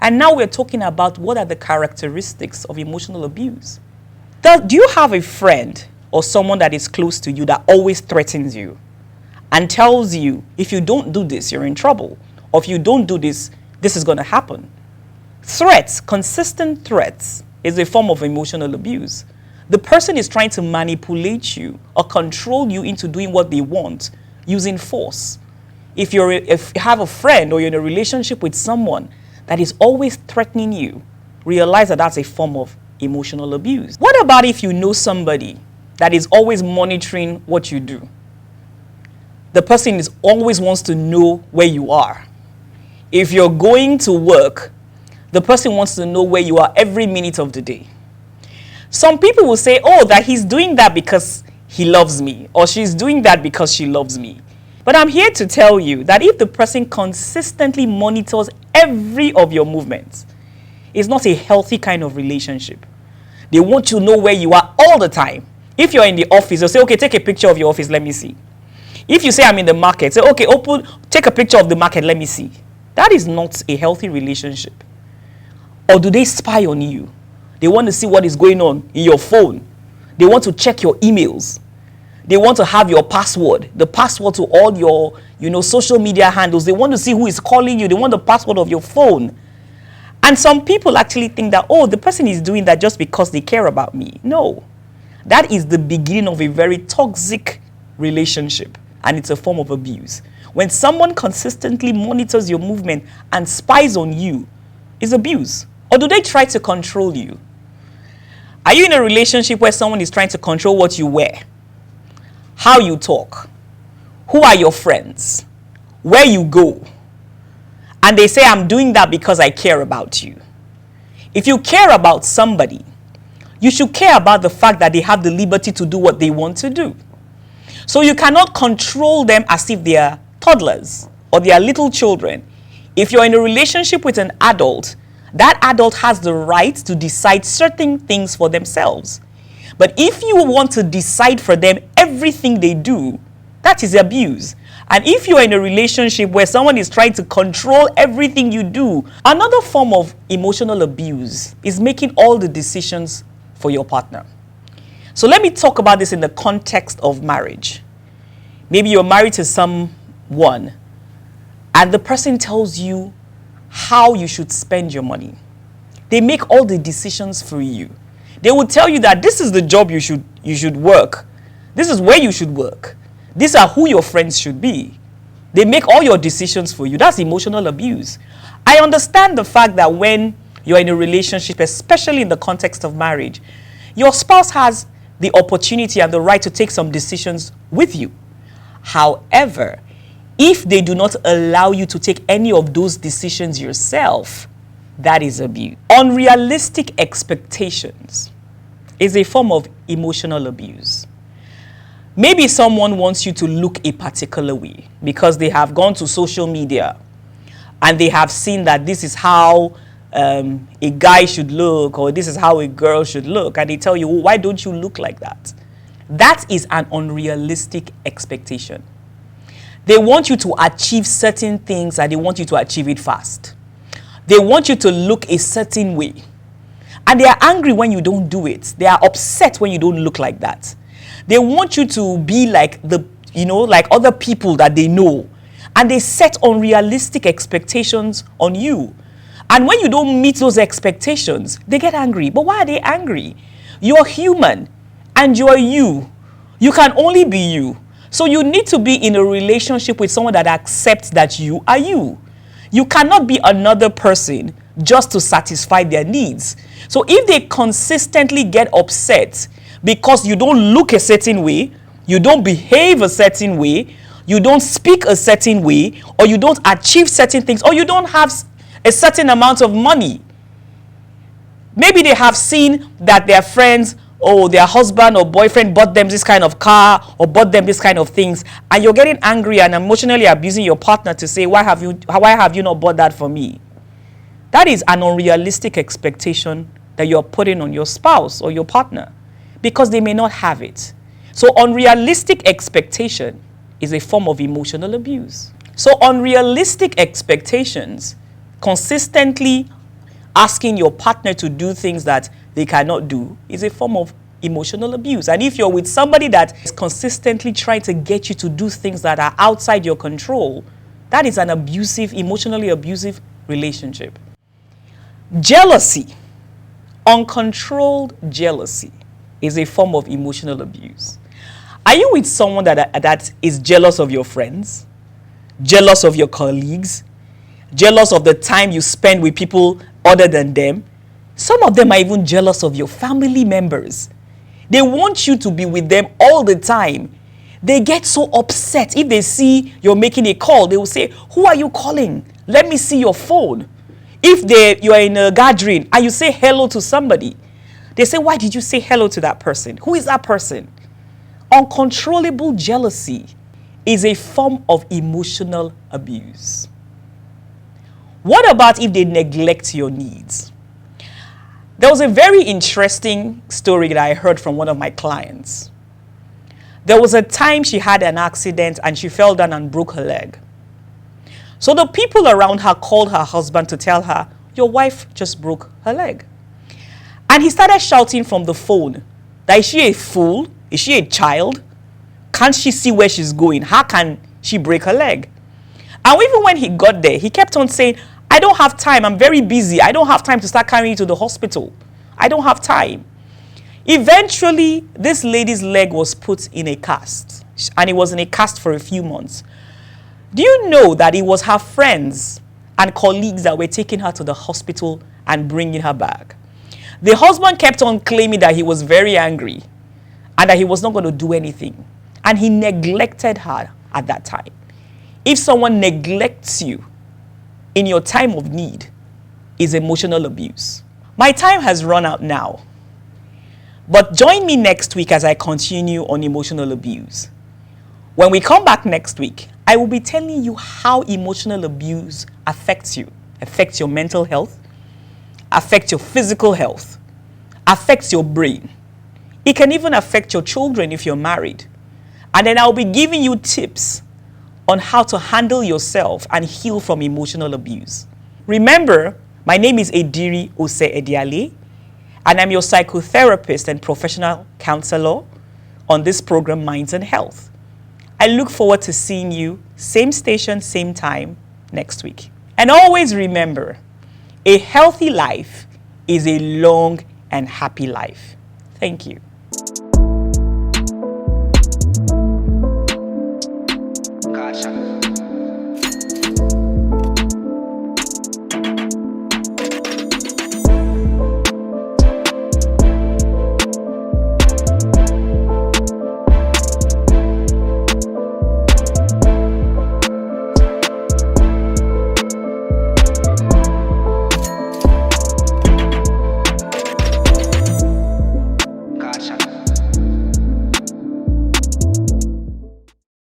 And now we're talking about what are the characteristics of emotional abuse. Do you have a friend or someone that is close to you that always threatens you and tells you, if you don't do this, you're in trouble, or if you don't do this, this is going to happen? Threats, consistent threats, is a form of emotional abuse. The person is trying to manipulate you or control you into doing what they want using force. If you have a friend or you're in a relationship with someone that is always threatening you, realize that that's a form of emotional abuse. What about if you know somebody that is always monitoring what you do? The person always wants to know where you are. If you're going to work, the person wants to know where you are every minute of the day. Some people will say, oh, that he's doing that because he loves me, or she's doing that because she loves me. But I'm here to tell you that if the person consistently monitors every of your movements, it's not a healthy kind of relationship. They want to know where you are all the time. If you're in the office, they'll say, okay, take a picture of your office, let me see. If you say I'm in the market, say, okay, take a picture of the market, let me see. That is not a healthy relationship. Or do they spy on you? They want to see what is going on in your phone. They want to check your emails. They want to have your password, the password to all your, social media handles. They want to see who is calling you. They want the password of your phone. And some people actually think that, oh, the person is doing that just because they care about me. No. That is the beginning of a very toxic relationship, and it's a form of abuse. When someone consistently monitors your movement and spies on you, it's abuse. Or do they try to control you? Are you in a relationship where someone is trying to control what you wear, how you talk, who are your friends, where you go? And they say, I'm doing that because I care about you. If you care about somebody, you should care about the fact that they have the liberty to do what they want to do. So you cannot control them as if they are toddlers or they are little children. If you're in a relationship with an adult, that adult has the right to decide certain things for themselves. But if you want to decide for them everything they do, that is abuse. And if you're in a relationship where someone is trying to control everything you do, another form of emotional abuse is making all the decisions for your partner. So let me talk about this in the context of marriage. Maybe you're married to someone and the person tells you how you should spend your money. They make all the decisions for you. They will tell you that this is the job you should work. This is where you should work. These are who your friends should be. They make all your decisions for you. That's emotional abuse. I understand the fact that when you're in a relationship, especially in the context of marriage, your spouse has the opportunity and the right to take some decisions with you. However, if they do not allow you to take any of those decisions yourself, that is abuse. Unrealistic expectations is a form of emotional abuse. Maybe someone wants you to look a particular way because they have gone to social media and they have seen that this is how a guy should look, or this is how a girl should look, and they tell you, well, why don't you look like that? That is an unrealistic expectation. They want you to achieve certain things and they want you to achieve it fast. They want you to look a certain way. And they are angry when you don't do it. They are upset when you don't look like that. They want you to be like like other people that they know. And they set unrealistic expectations on you. And when you don't meet those expectations, they get angry. But why are they angry? You're human and you're you. You can only be you. So you need to be in a relationship with someone that accepts that you are you. You cannot be another person just to satisfy their needs. So if they consistently get upset because you don't look a certain way, you don't behave a certain way, you don't speak a certain way, or you don't achieve certain things, or you don't have a certain amount of money. Maybe they have seen that their friends or their husband or boyfriend bought them this kind of car or bought them this kind of things, and you're getting angry and emotionally abusing your partner to say, why have you not bought that for me? That is an unrealistic expectation that you're putting on your spouse or your partner because they may not have it. So unrealistic expectation is a form of emotional abuse. So unrealistic expectations consistently asking your partner to do things that they cannot do is a form of emotional abuse. And if you're with somebody that is consistently trying to get you to do things that are outside your control, that is an abusive, emotionally abusive relationship. Jealousy, uncontrolled jealousy, is a form of emotional abuse. Are you with someone that is jealous of your friends, jealous of your colleagues, jealous of the time you spend with people other than them? Some of them are even jealous of your family members. They want you to be with them all the time. They get so upset if they see you're making a call. They will say, "Who are you calling? Let me see your phone." If you are in a gathering and you say hello to somebody, they say, "Why did you say hello to that person? Who is that person?" Uncontrollable jealousy is a form of emotional abuse. What about if they neglect your needs? There was a very interesting story that I heard from one of my clients. There was a time she had an accident and she fell down and broke her leg. So the people around her called her husband to tell her, "Your wife just broke her leg." And he started shouting from the phone that, "Is she a fool? Is she a child? Can't she see where she's going? How can she break her leg?" And even when he got there, he kept on saying, "I don't have time. I'm very busy. I don't have time to start carrying you to the hospital. I don't have time." Eventually, this lady's leg was put in a cast, and it was in a cast for a few months. Do you know that it was her friends and colleagues that were taking her to the hospital and bringing her back? The husband kept on claiming that he was very angry and that he was not going to do anything. And he neglected her at that time. If someone neglects you in your time of need, is emotional abuse. My time has run out now. But join me next week as I continue on emotional abuse. When we come back next week, I will be telling you how emotional abuse affects you. Affects your mental health, affects your physical health, affects your brain. It can even affect your children if you're married. And then I'll be giving you tips on how to handle yourself and heal from emotional abuse. Remember, my name is Ediri Ose Ediale, and I'm your psychotherapist and professional counselor on this program, Minds and Health. I look forward to seeing you, same station, same time, next week. And always remember, a healthy life is a long and happy life. Thank you.